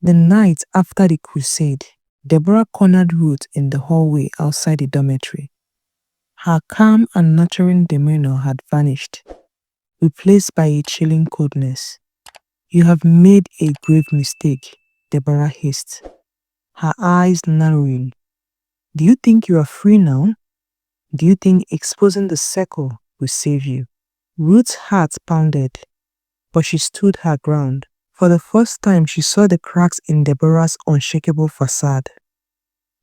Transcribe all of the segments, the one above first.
The night after the crusade, Deborah cornered Ruth in the hallway outside the dormitory. Her calm and nurturing demeanor had vanished, replaced by a chilling coldness. "You have made a grave mistake," Deborah hissed, her eyes narrowing. "Do you think you are free now? Do you think exposing the circle will save you?" Ruth's heart pounded, but she stood her ground. For the first time, she saw the cracks in Deborah's unshakable facade.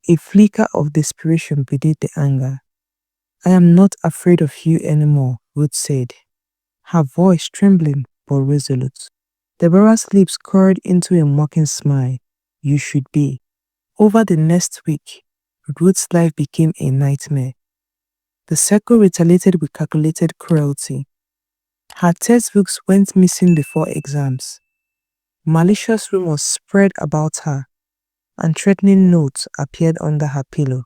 A flicker of desperation beneath the anger. "I am not afraid of you anymore," Ruth said, her voice trembling but resolute. Deborah's lips curled into a mocking smile. "You should be." Over the next week, Ruth's life became a nightmare. The circle retaliated with calculated cruelty. Her textbooks went missing before exams. Malicious rumors spread about her, and threatening notes appeared under her pillow.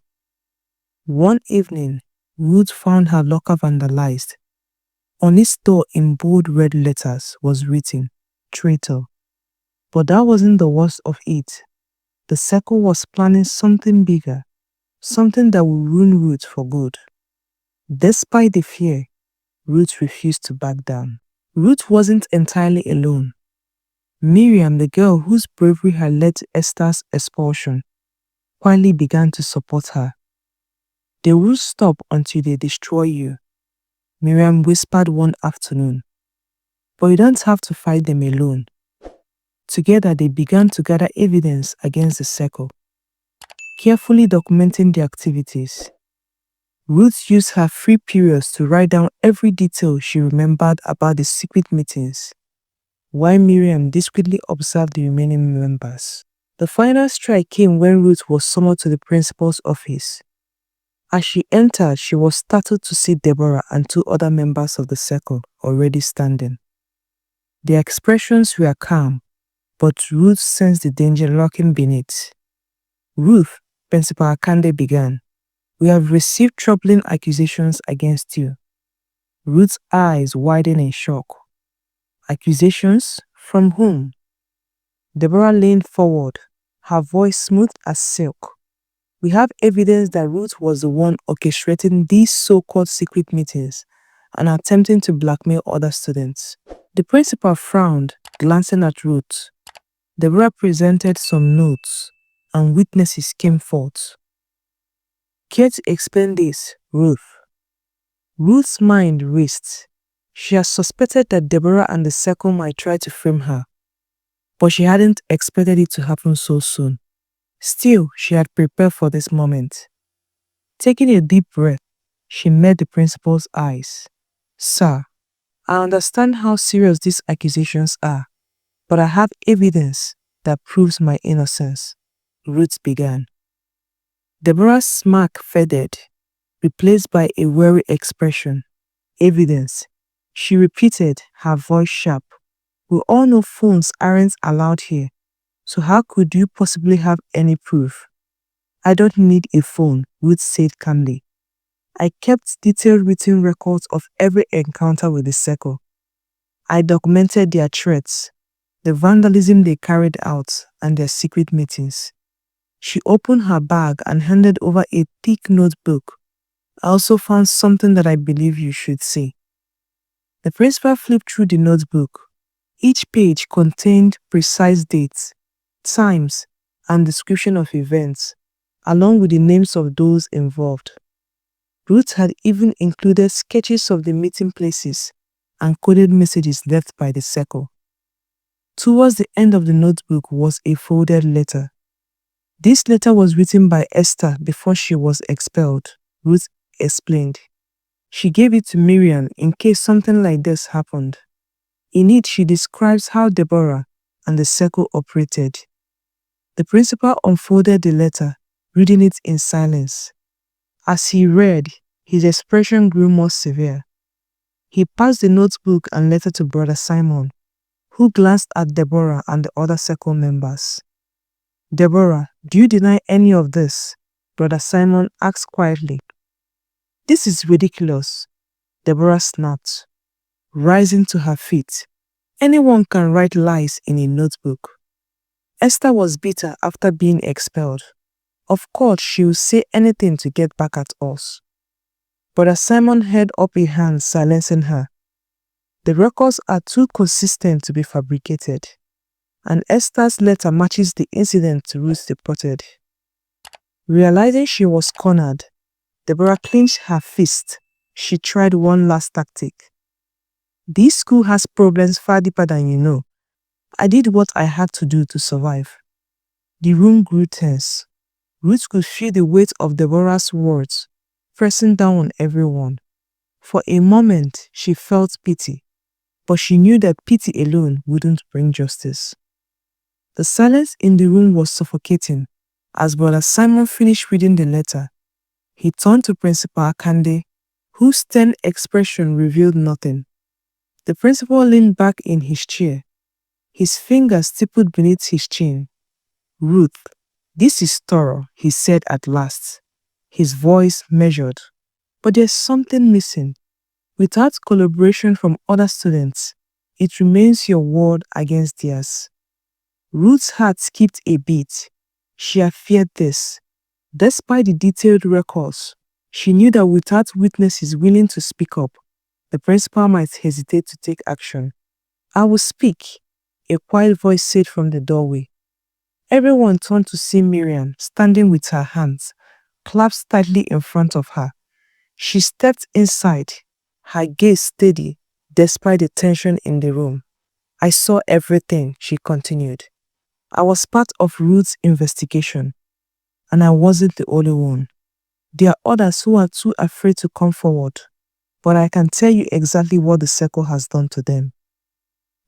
One evening, Ruth found her locker vandalized. On its door in bold red letters was written, "Traitor." But that wasn't the worst of it. The circle was planning something bigger, something that would ruin Ruth for good. Despite the fear, Ruth refused to back down. Ruth wasn't entirely alone. Miriam, the girl whose bravery had led to Esther's expulsion, quietly began to support her. "They will stop until they destroy you," Miriam whispered one afternoon. "But you don't have to fight them alone." Together, they began to gather evidence against the circle, carefully documenting their activities. Ruth used her free periods to write down every detail she remembered about the secret meetings, while Miriam discreetly observed the remaining members. The final strike came when Ruth was summoned to the principal's office. As she entered, she was startled to see Deborah and two other members of the circle already standing. Their expressions were calm, but Ruth sensed the danger lurking beneath. "Ruth," Principal Akande began, "we have received troubling accusations against you." Ruth's eyes widened in shock. "Accusations? From whom?" Deborah leaned forward, her voice smooth as silk. "We have evidence that Ruth was the one orchestrating these so-called secret meetings and attempting to blackmail other students." The principal frowned, glancing at Ruth. Deborah presented some notes, and witnesses came forth. "Care to explain this, Ruth?" Ruth's mind raced. She had suspected that Deborah and the circle might try to frame her, but she hadn't expected it to happen so soon. Still, she had prepared for this moment. Taking a deep breath, she met the principal's eyes. "Sir, I understand how serious these accusations are, but I have evidence that proves my innocence," Ruth began. Deborah's smirk faded, replaced by a wary expression. "Evidence," she repeated, her voice sharp. "We all know phones aren't allowed here, so how could you possibly have any proof?" "I don't need a phone," Ruth said calmly. "I kept detailed written records of every encounter with the circle. I documented their threats, the vandalism they carried out, and their secret meetings." She opened her bag and handed over a thick notebook. "I also found something that I believe you should see." The principal flipped through the notebook. Each page contained precise dates, times, and description of events, along with the names of those involved. Ruth had even included sketches of the meeting places and coded messages left by the circle. Towards the end of the notebook was a folded letter. "This letter was written by Esther before she was expelled," Ruth explained. "She gave it to Miriam in case something like this happened." In it, she describes how Deborah and the circle operated. The principal unfolded the letter, reading it in silence. As he read, his expression grew more severe. He passed the notebook and letter to Brother Simon, who glanced at Deborah and the other circle members. "Deborah, do you deny any of this?" Brother Simon asked quietly. "This is ridiculous," Deborah snapped, rising to her feet. "Anyone can write lies in a notebook." Esther was bitter after being expelled. Of course, she would say anything to get back at us. Brother Simon held up a hand, silencing her. The records are too consistent to be fabricated, and Esther's letter matches the incident to Ruth reported. Realizing she was cornered, Deborah clenched her fist. She tried one last tactic. This school has problems far deeper than you know. I did what I had to do to survive. The room grew tense. Ruth could feel the weight of Deborah's words pressing down on everyone. For a moment, she felt pity, but she knew that pity alone wouldn't bring justice. The silence in the room was suffocating. As Brother Simon finished reading the letter, he turned to Principal Akande, whose stern expression revealed nothing. The principal leaned back in his chair, his fingers stippled beneath his chin. "Ruth, this is thorough," he said at last, his voice measured. "But there's something missing. Without collaboration from other students, it remains your word against theirs." Ruth's heart skipped a beat. She had feared this. Despite the detailed records, she knew that without witnesses willing to speak up, the principal might hesitate to take action. "I will speak," a quiet voice said from the doorway. Everyone turned to see Miriam standing with her hands clasped tightly in front of her. She stepped inside, her gaze steady despite the tension in the room. "I saw everything," she continued. "I was part of Ruth's investigation, and I wasn't the only one. There are others who are too afraid to come forward, but I can tell you exactly what the circle has done to them."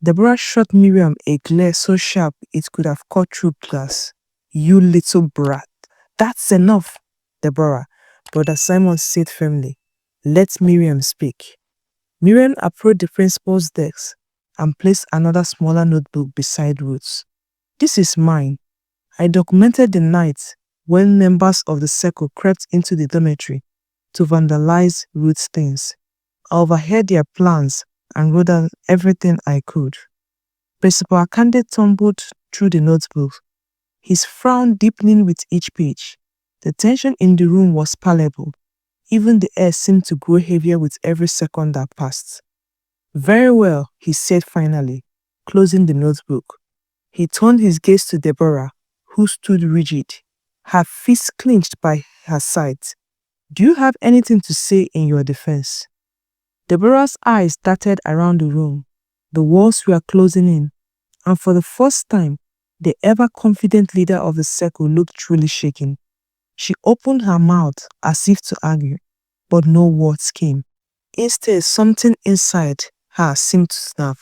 Deborah shot Miriam a glare so sharp it could have cut through glass. "You little brat." "That's enough, Deborah," Brother Simon said firmly. "Let Miriam speak." Miriam approached the principal's desk and placed another smaller notebook beside Ruth's. "This is mine. I documented the night when members of the circle crept into the dormitory to vandalize Ruth's things. I overheard their plans and wrote down everything I could." Principal Akande tumbled through the notebook, his frown deepening with each page. The tension in the room was palpable. Even the air seemed to grow heavier with every second that passed. "Very well," he said finally, closing the notebook. He turned his gaze to Deborah, who stood rigid, her fists clenched by her sides. "Do you have anything to say in your defense?" Deborah's eyes darted around the room. The walls were closing in, and for the first time, the ever-confident leader of the circle looked truly shaken. She opened her mouth as if to argue, but no words came. Instead, something inside her seemed to snap.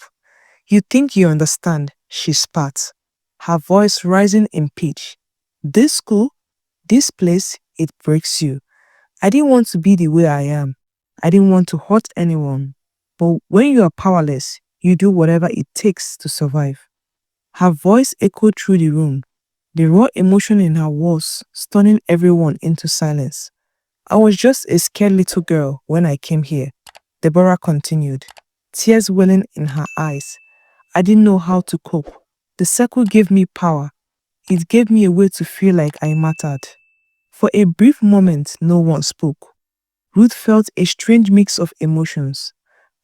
"You think you understand," she spat, her voice rising in pitch. "This school, this place, it breaks you. I didn't want to be the way I am. I didn't want to hurt anyone. But when you are powerless, you do whatever it takes to survive." Her voice echoed through the room, the raw emotion in her words stunning everyone into silence. "I was just a scared little girl when I came here," Deborah continued, tears welling in her eyes. "I didn't know how to cope. The circle gave me power. It gave me a way to feel like I mattered." For a brief moment, no one spoke. Ruth felt a strange mix of emotions: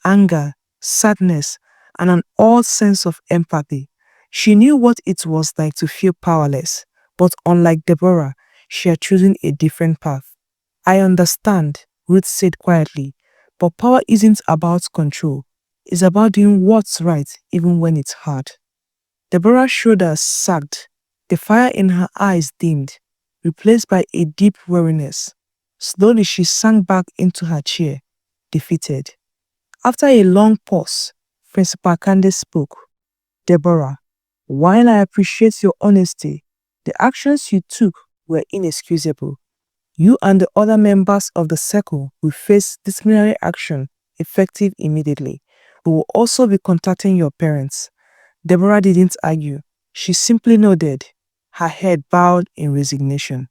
anger, sadness, and an odd sense of empathy. She knew what it was like to feel powerless, but unlike Deborah, she had chosen a different path. "I understand," Ruth said quietly, "but power isn't about control. It's about doing what's right even when it's hard." Deborah's shoulders sagged, the fire in her eyes dimmed, replaced by a deep weariness. Slowly she sank back into her chair, defeated. After a long pause, Principal Kande spoke. "Deborah, while I appreciate your honesty, the actions you took were inexcusable. You and the other members of the circle will face disciplinary action effective immediately. We will also be contacting your parents." Deborah didn't argue. She simply nodded, her head bowed in resignation.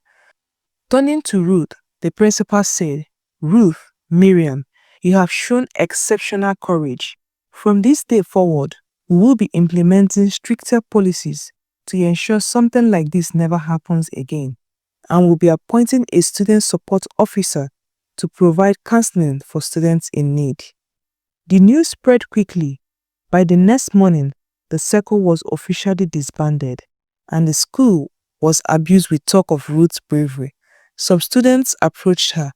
Turning to Ruth, the principal said, "Ruth, Miriam, you have shown exceptional courage. From this day forward, we will be implementing stricter policies to ensure something like this never happens again, and will be appointing a student support officer to provide counseling for students in need. The news spread quickly. By the next morning, the circle was officially disbanded, and the school was abused with talk of Ruth's bravery. Some students approached her,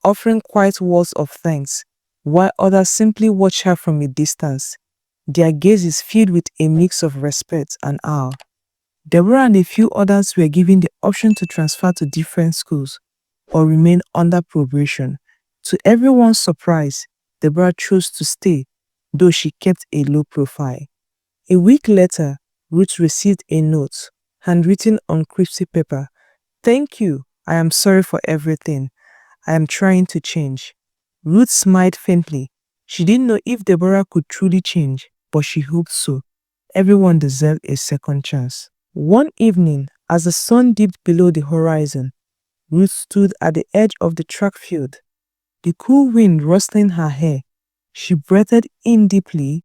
offering quiet words of thanks, while others simply watched her from a distance, their gazes filled with a mix of respect and awe. Deborah and a few others were given the option to transfer to different schools or remain under probation. To everyone's surprise, Deborah chose to stay, though she kept a low profile. A week later, Ruth received a note, handwritten on crispy paper. "Thank you. I am sorry for everything. I am trying to change." Ruth smiled faintly. She didn't know if Deborah could truly change, but she hoped so. Everyone deserved a second chance. One evening, as the sun dipped below the horizon, Ruth stood at the edge of the track field, the cool wind rustling her hair. She breathed in deeply,